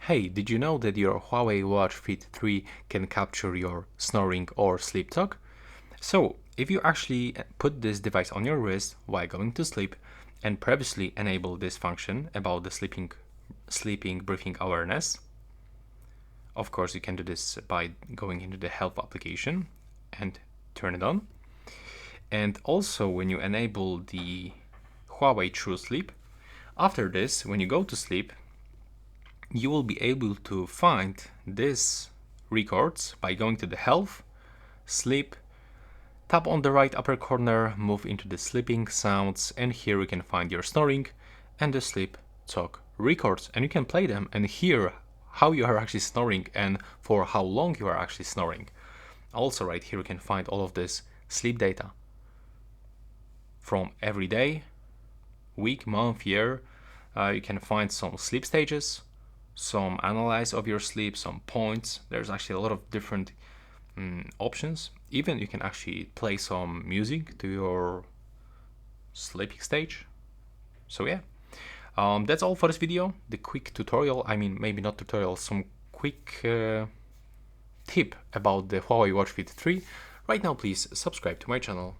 Hey, did you know that your Huawei Watch Fit 3 can capture your snoring or sleep talk? So, if you actually put this device on your wrist while going to sleep and previously enable this function about the sleeping breathing awareness, of course you can do this by going into the health application and turn it on. And also when you enable the Huawei True Sleep, after this, when you go to sleep, you will be able to find these records by going to the health, sleep, tap on the right upper corner, move into the sleeping sounds, and here you can find your snoring and the sleep talk records, and you can play them and hear how you are actually snoring and for how long you are actually snoring. Also right here you can find all of this sleep data from every day, week, month, year. You can find some sleep stages, some analyze of your sleep, some points. There's actually a lot of different options. Even you can actually play some music to your sleeping stage. So yeah, that's all for this video. The quick tutorial, I mean maybe not tutorial, some quick tip about the Huawei Watch Fit 3. Right now please subscribe to my channel.